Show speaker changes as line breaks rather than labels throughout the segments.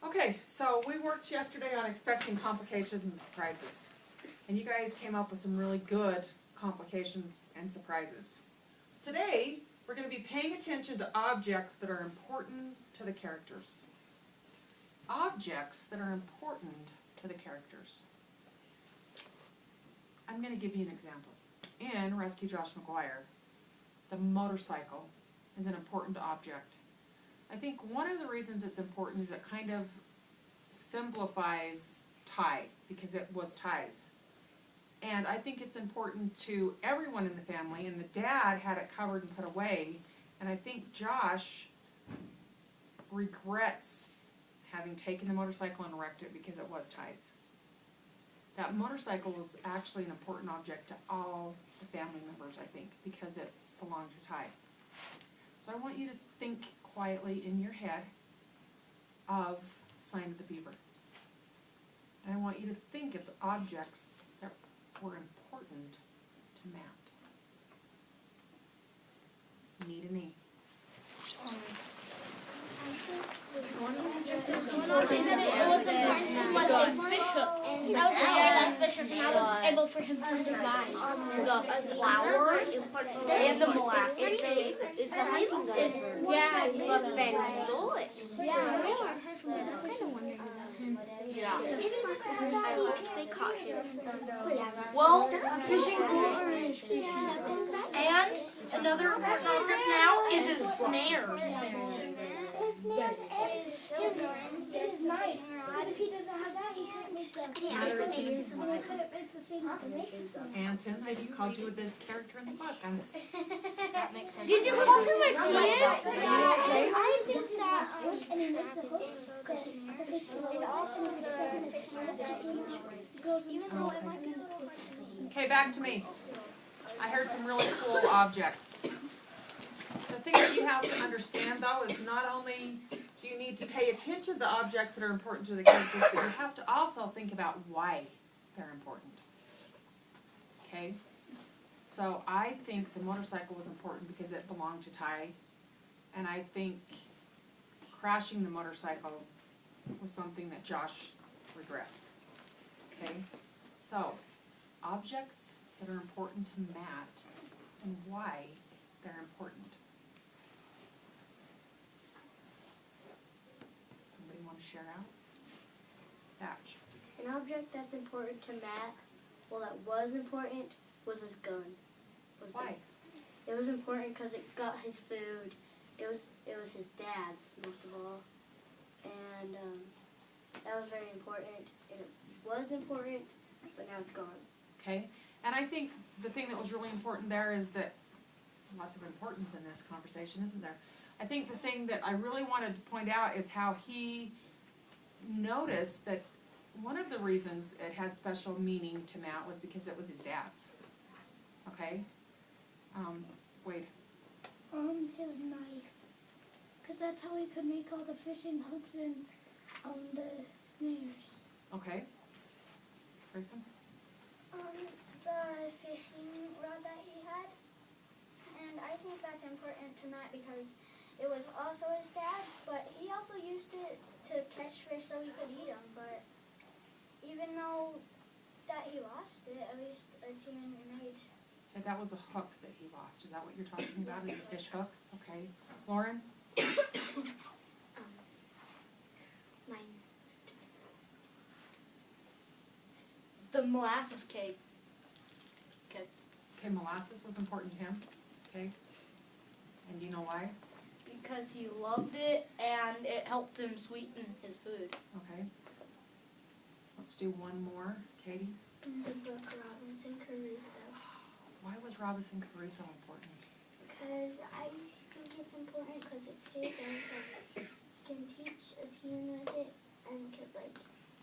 Okay, so we worked yesterday on expecting complications and surprises. And you guys came up with some really good complications and surprises. Today, we're going to be paying attention to objects that are important to the characters. Objects that are important to the characters. I'm going to give you an example. In Rescue Josh McGuire, the motorcycle is an important object. I think one of the reasons it's important is it kind of simplifies Ty, because it was Ty's. And I think it's important to everyone in the family, and the dad had it covered and put away, and I think Josh regrets having taken the motorcycle and wrecked it because it was Ty's. That motorcycle was actually an important object to all the family members, I think, because it belonged to Ty. So I want you to think quietly in your head of Sign of the Beaver. And I want you to think of the objects that were important to Matt. Knee to knee.
One object that was important was his fish hook. That was fish hook, and that was able for him to survive.
The flour and the molasses is the hunting gun.
Yeah,
But Ben stole it.
yeah. I kind of wondered about him.
Yeah. They caught him.
Well, fishing pole or his fishing hook. And another important object now is his snares.
His knife. What if he doesn't have that? He can't make
Anton, I just called you the character in the book.
That makes sense.
Did you call him a Tian?
I think that and he makes a hook
And also the fishing rod, even though it might be a little hard to see.
Okay, back to me. I heard some really cool objects. The thing that you have to understand, though, is not only do you need to pay attention to the objects that are important to the characters, but you have to also think about why they're important. Okay? So I think the motorcycle was important because it belonged to Ty, and I think crashing the motorcycle was something that Josh regrets. Okay? So, objects that are important to Matt and why they're important. Somebody want to share out? Batch.
An object that's important to Matt, well, that was important, was his gun.
Why?
It was important because it got his food. It was his dad's, most of all. And that was very important. And it was important, but now it's gone.
Okay? And I think the thing that was really important there is that lots of importance in this conversation, isn't there? I think the thing that I really wanted to point out is how he noticed that one of the reasons it had special meaning to Matt was because it was his dad's. Okay? Wade.
his knife. Because that's how he could make all the fishing hooks and the snares.
Okay. Grayson?
The fishing rod that he had, and I think that's important to Matt because it was also his dad's, but he also used it to catch fish so he could eat them, but even though that he lost it, at least a team remained.
Okay, that was a hook that he lost. Is that what you're talking about? Is the fish hook? Okay. Lauren?
Mine.
The molasses cake.
Okay, molasses was important to him. Okay. And do you know why?
Because he loved it and it helped him sweeten his food.
Okay. Let's do one more. Katie?
The book Robinson Crusoe.
Why was Robinson Crusoe important?
Because I think it's important because it's his and because you can teach a teen with it and because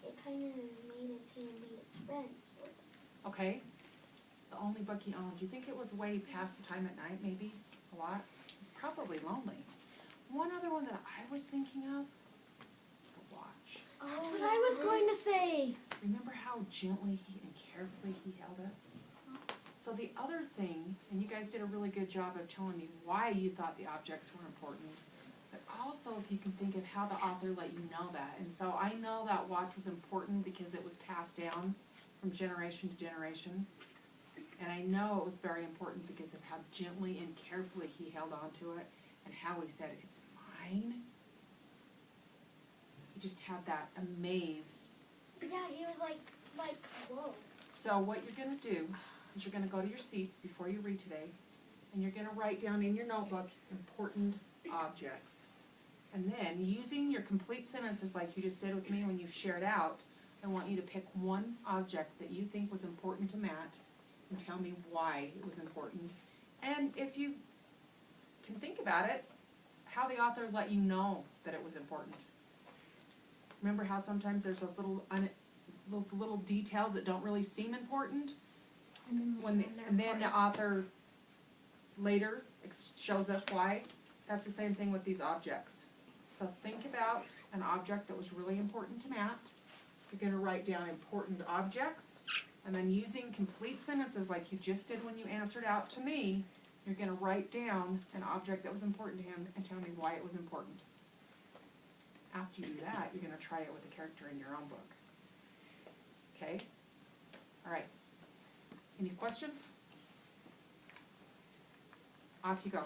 it kind of made a teen be his friend. So.
Okay. The only book he owned. Do you think it was way past the time at night, maybe? A lot? He's probably lonely. One other one that I was thinking of is the watch.
That's what I was going to say.
Remember how gently and carefully he held it? So the other thing, and you guys did a really good job of telling me why you thought the objects were important, but also if you can think of how the author let you know that. And so I know that watch was important because it was passed down from generation to generation. And I know it was very important because of how gently and carefully he held on to it and how he said, "It's mine." He just had that amazed.
Yeah, he was like, whoa.
So what you're going to do is you're going to go to your seats before you read today, and you're going to write down in your notebook important objects. And then, using your complete sentences like you just did with me when you shared out, I want you to pick one object that you think was important to Matt and tell me why it was important. And if you can think about it, how the author let you know that it was important. Remember how sometimes there's those little details that don't really seem important? And then the author later shows us why. That's the same thing with these objects. So think about an object that was really important to Matt. You're going to write down important objects, and then using complete sentences like you just did when you answered out to me, you're going to write down an object that was important to him and tell me why it was important. After you do that, you're going to try it with a character in your own book. Okay? All right. Any questions? Off you go.